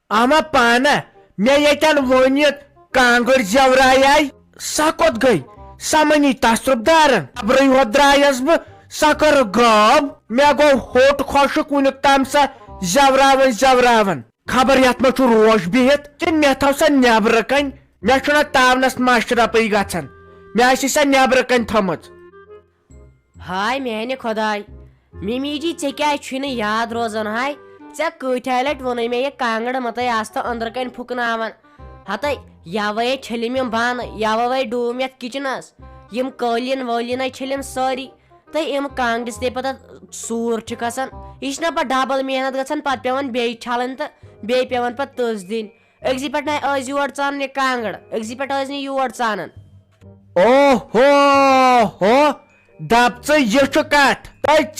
Ama pana me yeten vonit kangur javrayay sakot gay samani tasrubdaran abray hodrayas bu sakar gab me go hot khoshuk unik tamsa javravan khabar yatma chu rosh bihit kin me thawsa nebrakan me chuna tavnas mashrapai gachan me asisa nebrakan thamut ہائے میانہِ خۄداے mummy جی ژےٚ کیٛازِ چھُے نہٕ یاد روزان ہاے ژےٚ کۭتیٛاہ لٹہِ ووٚنُے مےٚ یہِ کانٛگٕر متے آستہٕ أنٛدرٕ کَنۍ پھُکناوان ہتے یوے چھٔلِم یِم بانہٕ یوے ڈوٗم یتھ کِچنس یِم قٲلیٖن وٲلیٖن چھٔلِم سٲری تہٕ یِم کانٛگرِ تہِ پتہٕ سوٗر چھُ کھسان یہِ چھِ نا پتہٕ ڈبل محنت گژھان پتہٕ پیٚوان بیٚیہِ چھلٕنۍ تہٕ بیٚیہِ پیٚوان پتہٕ تٔژ دِنۍ أکسٕے پٮ۪ٹھ نَے ٲسۍ یور ژانان یہِ کانٛگٕر أکسٕے پٮ۪ٹھ ٲسۍ نہٕ یور ژانان اوہو دپ یہ کت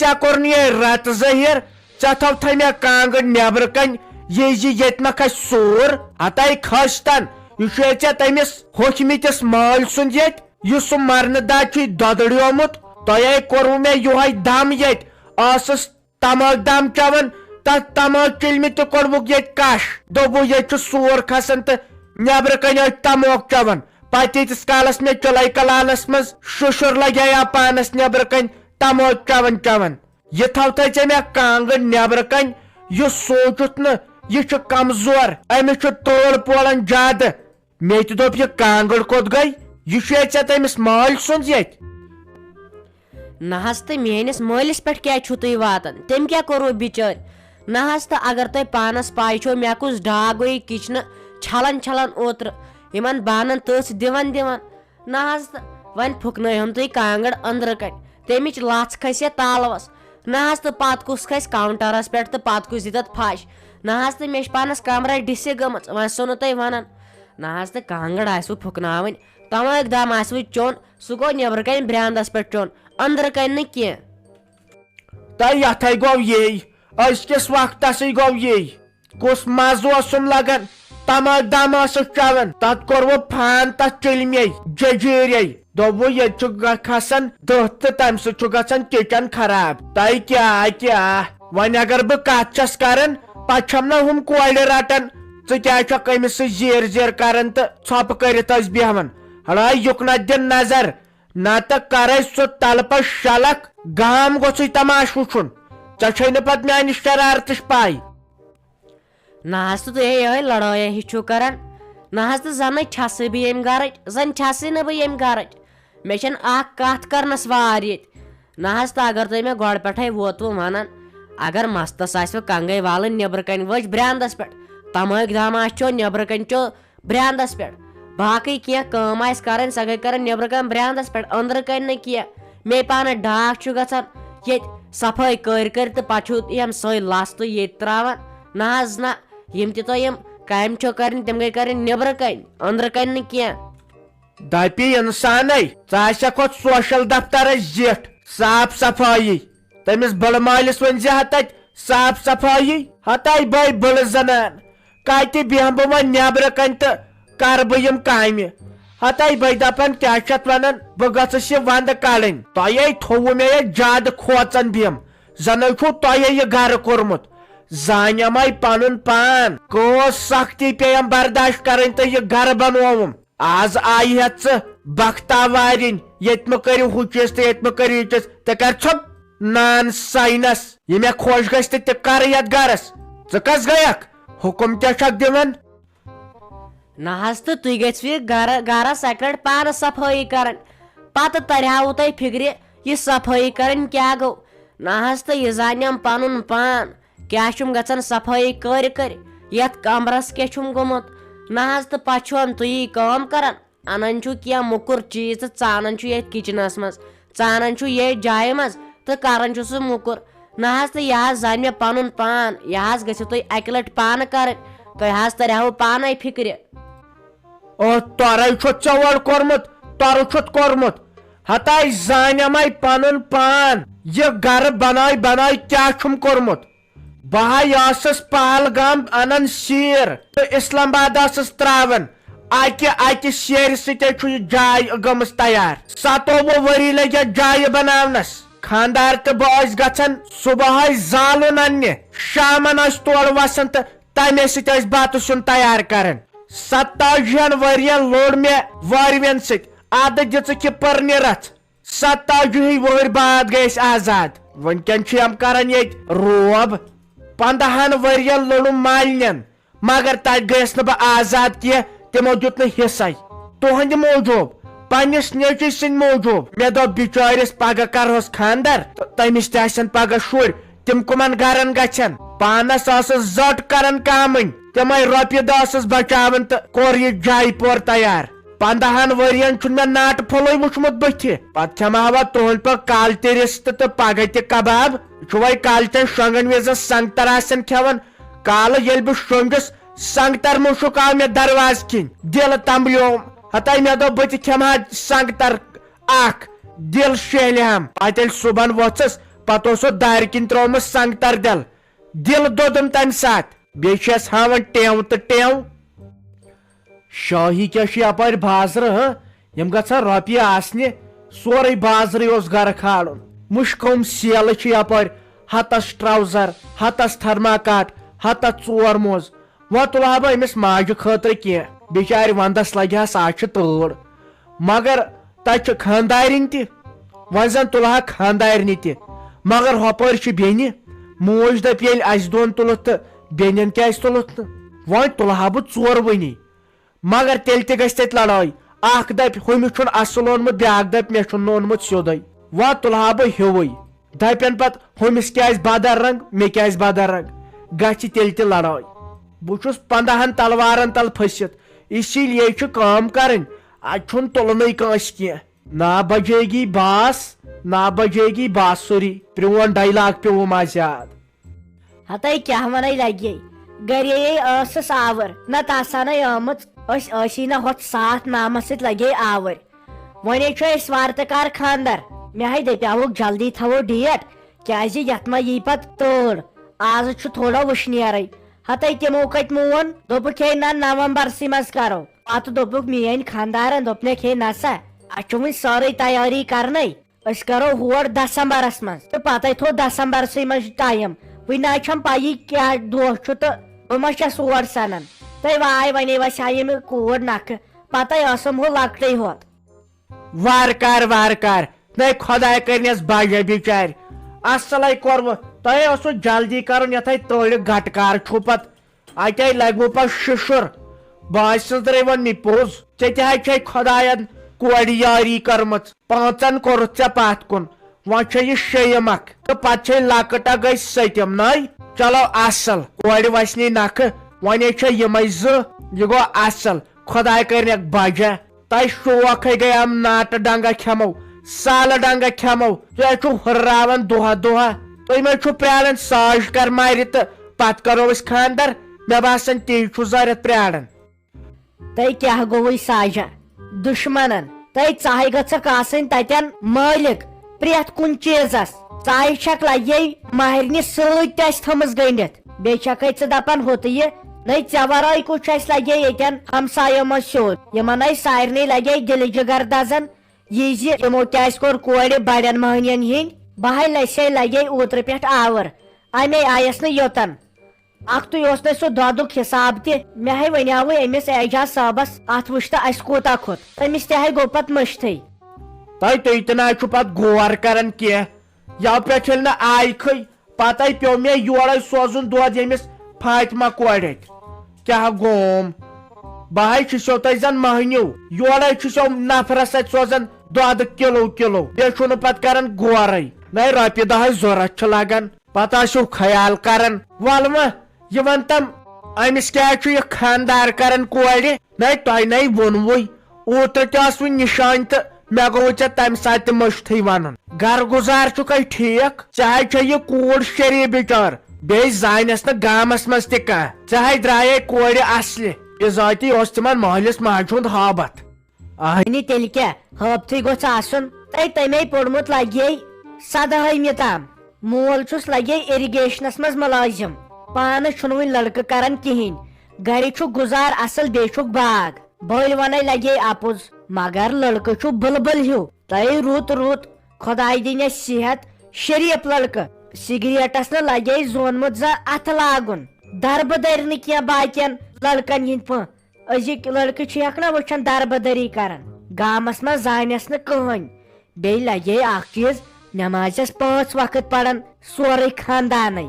ژے کور یہ رت ظٲہِر ژے تھو تھے مے کانٛگٕر نیبرٕ کَنۍ ییٚتہِ ما کھسہِ سوٗر ہتے کھس تن یہ چھُ ژےٚ تٔمِس ہوٚکھمٕتِس مٲلۍ سُنٛد ییٚتہِ یُس سُہ مرنہٕ داد چھُے دۄدریومُت تۄہے کوٚروٕ مےٚ یِہوے دم ییٚتہِ ٲسٕس تماک دم چٮ۪وان تتھ تماک چٔلمہِ تہِ کوٚڑوُکھ ییٚتہِ کش دوٚپوُ ییٚتہِ چھُ سوٗر کھسان تہٕ نیبرٕ کَنۍ ٲسۍ تماک چٮ۪وان پتہٕ ییٖتِس کالس مےٚ چُلے کلانس منٛز شُشُر لگییا پانس نیبرٕ کَنۍ تماک چٮ۪وان یہِ تھوتھے ژےٚ مےٚ کانٛگٕر نیبرٕ کَنۍ یہِ سوٗنٛچُتھ نہٕ یہِ چھُ کمزور أمِس چھُ تول پولان زیادٕ مےٚ تہِ دوٚپ یہِ کانٛگٕر کوٚت گٔے یہِ چھُے ژےٚ تٔمِس مٲلۍ سُنٛد ییٚتہِ نہ حظ تہٕ میٲنِس مٲلِس پٮ۪ٹھ کیٛازِ چھُو تُہۍ واتان تٔمۍ کیٛاہ کوٚروٕ بِچٲرۍ نہ حظ تہٕ اگر تۄہہِ پانس پاے چھو مےٚ کُس ڈاگ گوٚو یہِ کِچنہٕ چھلان اوترٕ یِمن بانن تٔژھ دِوان نہ حظ تہٕ وۄنۍ پھُکنٲیہُن تُہۍ کانٛگٕر أنٛدرٕ کَنۍ تمِچ لژھ کھسہِ تالوس نہ حظ تہٕ پتہٕ کُس کھسہِ کاونٹرس پٮ۪ٹھ تہٕ پتہٕ کُس دی تتھ پھش نہ حظ تہٕ مےٚ چھِ پانس کمرس ڈِسہِ گٔمٕژ وۄنۍ چھسو نہٕ تُہۍ ونان نہ حظ تہٕ کانٛگٕر آسوٕ پھُکناوٕنۍ تماک دم آسوٕ چیوٚن سُہ گوٚو نیبرٕ کَنۍ برٛانٛدس پٮ۪ٹھ چیوٚن أنٛدرٕ کَنۍ نہٕ کینٛہہ تۄہہِ یتھے گوٚو یی أزکِس وقتسٕے گوٚو یی کُس مزٕ اوسُم لگان تماک دم ٲسٕس چٮ۪وان تتھ کوٚروٕ فان تتھ چٔلمے ججیٖرے دوٚپوُ ییٚتہِ چھُ کھسان دٔہ تہٕ تمہِ سۭتۍ چھُ گژھان کِچن خراب تۄہہِ کیٛاہ وۄنۍ اگر بہٕ کتھ چھس کران پتہٕ چھم نا ہُم کورِ رٹان ژٕ کیٛازِ چھکھ أمِس سۭتۍ زیر کران تہٕ ژھۄپہٕ کٔرِتھ ٲسۍ بیہوان ہڑا یُکنتھ دِن نظر نتہٕ کرے سُہ تلہٕ شلکھ گام گوٚژھُے تماش وٕچھُن ژےٚ چھے نہٕ پتہٕ میانہِ شرارتٕچ پاے نہ حظ تہٕ تُہۍ یِہوے لڑٲے ہِش چھُو کران نہ حظ تہٕ زن چھسٕے بہٕ ییٚمہِ گرٕچ زن چھسٕے نہٕ بہٕ ییٚمہِ گرٕچ مےٚ چھنہٕ اکھ کتھ کرنس وار ییٚتہِ نہ حظ تہٕ اگر تُہۍ مےٚ گۄڈٕ پٮ۪ٹھے ووتوٕ ونان اگر مستس آسوٕ کنگے والٕنۍ نیبرٕ کَنۍ ؤج برٛانٛدس پٮ۪ٹھ تمٲکۍ دام آسہِ چیوٚن نیبرٕ کَنۍ چیوٚ برٛانٛدس پٮ۪ٹھ باقٕے کینٛہہ کٲم آسہِ کرٕنۍ سۄ گٔے کرٕنۍ نیبرٕ کَنۍ برٛانٛدس پٮ۪ٹھ أنٛدرٕ کَنۍ نہٕ کینٛہہ مے پانس ڈاکھ چھُ گژھان ییٚتہِ صفٲیی کٔرۍ تہٕ پتہٕ چھُو ییٚمہِ لژھ تُہۍ ییٚتہِ تراوان نہ حظ نہ یِم تہِ تۄہہِ یِم کامہِ چھو کرٕنۍ تِم گٔے کرٕنۍ نیبرٕ کَنۍ أنٛدرٕ کَنۍ نہٕ کینٛہہ دپی انسانے ژٕ آسکھ ہوٚتھ سوشل دفترس زِٹھ صاف صفٲیی تٔمِس بٕڑٕ مٲلِس ؤنۍ زِ تتہِ صاف صفٲیی ہتے بے بٕڑٕ زنان کتہِ بیہمہٕ بہٕ وۄنۍ نیبرٕ کَنۍ تہٕ کرٕ بہٕ یِم کامہِ ہتے بے دپان کیٛاہ چھِ اتھ ونان بہٕ گٔژھٕس یہِ ونٛدٕ کڑٕنۍ تۄہے تھووُ مےٚ ییٚتہِ زیادٕ کھوژان بِہم زنہٕ چھُو تۄہے یہِ گرٕ کوٚرمُت زانیٚمے پنُن پان کۭژ سختی پیٚیَم برداشت کرٕنۍ تہٕ یہِ گرٕ بنووُم آز آیہِ ہٮ۪تھ ژٕ بختہ وارِنۍ ییٚتہِ مہٕ کٔرِو ہُہ چیٖز تہٕ ییٚتہِ مہٕ کٔرِو یہِ چیٖز تہٕ کر ژھۄپ نان ساینس یہِ مےٚ خۄش گژھِ تہٕ تہِ کرٕ یتھ گرس ژٕ کس گٔیکھ حُکُم کیٛاہ چھکھ دِوان نہ حظ تہٕ تُہۍ گژھِوٕ گرس اکہِ لٹہِ پانہٕ صفٲیی کرٕنۍ پتہٕ ترہاوٕ تۄہہِ فِکرِ یہِ صفٲیی کرٕنۍ کیٛاہ گوٚو نہ حظ تہٕ یہِ زانیم پنُن پان کیٛاہ چھُم گژھان صفٲیی کٔرۍ یتھ کمرس کیٛاہ چھُم گوٚمُت نہ حظ تہٕ پتہٕ چھُم تُہی کٲم کران انان چھُو کینٛہہ موٚکُر چیٖز تہٕ ژانان چھُ ییٚتہِ کِچنس منٛز ژانان چھُ ییٚتھۍ جایہِ منٛز تہٕ کران چھُ سُہ موٚکُر نہ حظ تہٕ یہِ حظ زانہِ مےٚ پنُن پان یہِ حظ گژھِو تُہۍ اکہِ لٹہِ پانہٕ کرٕنۍ تۄہہِ حظ ترہاوٕ پانے فِکرِ تۄرے چھُتھ ژےٚ اورٕ کوٚرمُت تۄرٕ چھُتھ کوٚرمُت ہتے زانیٚمے پنُن پان یہِ گرٕ بنٲے کیٛاہ چھُم کوٚرمُت بہٕ ٲسٕس پہلگام انان سیٖر تہٕ اسلام آباد ٲسٕس تراوان اکہِ سیرِ سۭتۍ چھُ یہِ جاے گٔمٕژ تیار 27 ؤری لٔگۍ یتھ جایہِ بناونس خاندار تہٕ بہٕ ٲسۍ گژھان صبحٲے زالُن اننہِ شامن ٲسۍ تورٕ وسان تہٕ تمے سۭتۍ ٲسۍ بتہٕ سیُن تیار کران 27 ؤرین لوٚڑ مےٚ وارِوین سۭتۍ ادٕ دِژٕکھ یہِ پٔرنہِ رژھ 27 وٕہٕرۍ بعد گٔے أسۍ آزاد وٕنکٮ۪ن چھِ یِم کران ییٚتہِ روب 15 ؤرین لوٚڑُم مالنٮ۪ن مگر تتہِ گٔیس نہٕ بہٕ آزاد کینٛہہ تِمو دیُت نہٕ حصے تُہنٛدِ موٗجوٗب پننِس نیٚچوۍ سٕنٛدِ موٗجوٗب مےٚ دوٚپ بِچٲرِس پگہہ کرہوس خاندر تہٕ تٔمِس تہِ آسن پگہہ شُرۍ تِم کٕمن گرن گژھن پانس ٲسٕس زٔٹ کران کامٕنۍ تِمے رۄپیہِ دہ ٲسٕس بچاوان تہٕ کوٚر یہِ جایہِ پور تیار 15 ؤرین چھُنہٕ مےٚ ناٹہٕ پھوٚلُے وٕچھمُت بٕتھِ پتہٕ کھٮ۪مہٕ تُہنٛدِ پٲٹھۍ کالہٕ تہِ رِستہٕ تہٕ پگہہ تہِ کباب یہِ چھُ وۄنۍ کالچٮ۪ن شۄنٛگن وِزِ سنگتر آسان کھٮ۪وان کالہٕ ییٚلہِ بہٕ شۄنٛگِس سنگتر مُشُک آو مےٚ دروازٕ کِنۍ دِل تمبلیوم ہتاے مےٚ دوٚپ بہٕ تہِ کھٮ۪مہٕ ہا سنگتر اکھ دِل شیہلِہم پتہٕ ییٚلہِ صبحن وۄژھٕس پتہٕ اوسُکھ دارِ کِنۍ ترومُت سنگتر دِل دوٚدُم تمہِ ساتہٕ بیٚیہِ چھس ہاوان ٹیو تہٕ ٹیو شاہی کیٛاہ چھُ یپٲرۍ بازرٕ یِم گژھن رۄپیہِ آسنہِ سورُے بازرٕے اوس گرٕ کھالُن مُشکوم سیلہٕ چھِ یپٲرۍ ہتس ٹراوزر ہتس تھرماکاٹ ہتس 4 موزٕ وۄنۍ تُلہٕ ہا بہٕ أمِس ماجہِ خٲطرٕ کینٛہہ بِچارِ ونٛدس لگہِ ہس آز چھِ تۭر مگر تتہِ چھِ خاندارِنۍ تہِ وۄنۍ زن تُلہٕ ہا خاندارنہِ تہِ مگر ہۄپٲرۍ چھِ بیٚنہِ موج دپ ییٚلہِ اسہِ دۄن تُلُتھ تہٕ بیٚنٮ۪ن کیٛازِ تُلُتھ نہٕ وۄنۍ تُلہٕ ہا بہٕ ژورؤنی مگر تیٚلہِ تہِ گژھِ تتہِ لڑٲے اکھ دپہِ ہُمِس چھُنہٕ اصل اوٚنمُت بیاکھ دپہِ مےٚ چھُنہٕ اوٚنمُت سیوٚدُے وۄنۍ تُلہٕ ہا بہٕ ہیوٗوٕے دپن پتہٕ ہُمِس کیٛازِ بدل رنگ مےٚ کیٛازِ بدل رنگ گژھِ تیٚلہِ تہِ لڑٲے بہٕ چھُس 15 تلوارن تل پھٔسِتھ اسی لیے چھُ کٲم کرٕنۍ اتہِ چھُنہٕ تُلنٕے کٲنٛسہِ کینٛہہ نا بجے گی باس نا بجے گی باسُری پرٛون ڈایلاگ پیوٚوُم آز یاد ہتاے کیٛاہ ونے لگے گرے ٲسٕس آور نتہٕ آسہانے آمٕژ أسۍ ٲسی نہٕ ہۄتھ ساتھ نامس سۭتۍ لگے آوٕرۍ وۄنۍ چھُ اسہِ وارٕ کار خاندر مےٚ ہاے دپیاوُکھ جلدی تھاوو ڈیٹ کیٛازِ یتھ ما یی پتہٕ تۭر آز چھُ تھوڑا وُشنیرے ہتاے تِمو کتہِ مون دوٚپُکھ ہے نہ نومبرسٕے منٛز کرو پتہٕ دوٚپُکھ میٲنۍ خاندارن دوٚپنکھ ہے نسا اسہِ چھُ وُنہِ سٲرٕے تیٲری کرنے أسۍ کرو ہور دسمبرس منٛز تہٕ پتے تھوٚو دسمبرسٕے منٛز ٹایم وُنہِ نہ چھم پیی کیٛاہ دۄہ چھُ تہٕ بہٕ ما چھس اور سنان تہٕ واے ونے وسیے مےٚ کوٗر نکھٕ پتے ٲسٕم ہُہ لۄکٹٕے ہوت وارٕ کار نَے خۄداے کٔرنَس بجے بِچارِ اصلے کوٚروٕ تۄہے اوسوٕ جلدی کرُن یتھے تٲلہِ گٹہٕ کار چھُ پتہٕ اتے لگوٕ پتہٕ شِشُر بٲژ سٕنٛزرے ووٚن مےٚ پوٚز ژےٚ تہِ حظ چھے خۄداین کورِ یٲری کٔرمٕژ 5 کوٚرُتھ ژےٚ پتھ کُن وۄنۍ چھے یہِ 6م اکھ تہٕ پتہٕ چھے لۄکٕٹ اکھ گٔے 7م نٔے چلو اصل کورِ وسنی نکھٕ وۄنۍ چھے یِمے 2 یہِ گوٚو اصل خۄداے کٔرنکھ بجا تۄہہِ شوقے گٔیام ناٹہٕ ڈنگا کھٮ۪مو سالہٕ ڈنگا کھٮ۪مو تُہۍ چھُو ہُرراوان دۄہا تُہۍ ما چھُو پیاران ساج کر مارِ تہٕ پتہٕ کرو أسۍ خاندر مےٚ باسان تی چھُ ضروٗرت پیاران تۄہہِ کیٛاہ گوٚوُے ساجا دُشمنن تۄہہِ ژاے گٔژھکھ آسٕنۍ تتٮ۪ن مٲلِک پرٛٮ۪تھ کُنہِ چیٖزس ژاے چھکھ لگے ماہرنہِ سۭتۍ تہِ اسہِ تھٲمٕژ گٔنڈِتھ بیٚیہِ چھکھے ژٕ دپان ہُتہٕ یہِ نٔے ژےٚ ورٲے کُس چھُ اسہِ لگے ییٚتٮ۪ن ہمسایو منٛز سیوٚد یِمن ہے سارنٕے لگے دِلہِ جگر دزن یہِ زِ یِمو کیٛازِ کوٚر کورِ بڑٮ۪ن مہنین ہِنٛدۍ بہے لسے لگے اوترٕ پٮ۪ٹھ آور امے آیس نہٕ یوٚتن اکھتُے اوس نہٕ سُہ دۄدُک حساب تہِ مےٚ ہے ونیاوٕے أمِس اعجاز صٲبس اتھ وٕچھ تہٕ اسہِ کوٗتاہ کھوٚت تٔمِس تہِ ہے گوٚو پتہٕ مٔشتھٕے تُہۍ تہِ نہ چھُ پتہٕ غور کران کینٛہہ یو پٮ۪ٹھ ییٚلہِ نہٕ آیکھٕے پتے پیوٚو مےٚ یورے سوزُن دۄد ییٚمِس فاطمہ کورِ اتھِ کیٛاہ گوم بہٕ ہے چھُسو تۄہہِ زن مٔہنیوٗ یورے چھُسو نفرس اتھِ سوزان دۄدٕ کِلوٗ بیٚیہِ چھُنہٕ پتہٕ کران غورے نَے رۄپیہِ دہے ضوٚرتھ چھِ لگان پتہٕ آسِو خیال کران ولہٕ وۄنۍ یہِ ون تم أمِس کیٛازِ چھُ یہِ خاندار کران کورِ نَے تۄہہِ نَے ووٚنوُے اوترٕ تہِ ٲس وۄنۍ نِشٲنۍ تہٕ مےٚ گوٚو ژےٚ تمہِ ساتہٕ تہِ مٔشتھٕے ونُن گرٕ گُزار چھُکھے ٹھیٖک ژےٚ حظ چھے یہِ کوٗر شریٖف بِچٲر بیٚیہِ زانٮ۪س نہٕ گامس منٛز تہِ کانٛہہ ژےٚ حظ درٛایے کورِ اصلہِ بِذٲتی اوس تِمن مٲلِس ماجہِ ہُنٛد ہٲبتھ تیٚلہِ کیٛاہ ہٲبتھٕے گوٚژھ آسُن تۄہہِ تمے پوٚرمُت لگے 17ہمہِ تام مول چھُس لگے اِرِگیشنس منٛز مُلٲزِم پانہٕ چھُنہٕ وُنہِ لڑکہٕ کران کِہینۍ گرِ چھُ گُزار اصل بیٚیہِ چھُکھ باغ بٔلۍ ونے لگے اپُز مگر لڑکہٕ چھُ بُلبُل ہیوٗ تۄہہِ رُت خۄداے دِنۍ اَسہِ صحت شریٖف لڑکہٕ سِگریٹس نہٕ لگے زونمُت زن اتھٕ لاگُن دربدر نہ کینٛہہ باقین لڑکن ہند پٲٹھۍ أزِکۍ لڑکہٕ چھِ نا وٕچھان دربدری کران گامس منٛز زانٮ۪س نہٕ کٕہٕنۍ بیٚیہِ لگے اکھ چیٖز نٮ۪مازٮ۪س 5 وقت پران سورُے خاندانے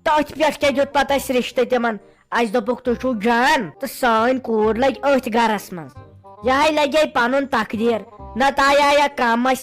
تٔتھۍ پٮ۪ٹھ کیٛاہ دیُت پتہٕ اسہِ رشتہٕ تِمن اسہِ دوٚپُکھ تُہۍ چھِو جان تہٕ سٲنۍ کوٗر لگہِ أتھۍ گرس منٛز یہے لگے پنُن تقدیٖر نتہٕ آیا کم اسہِ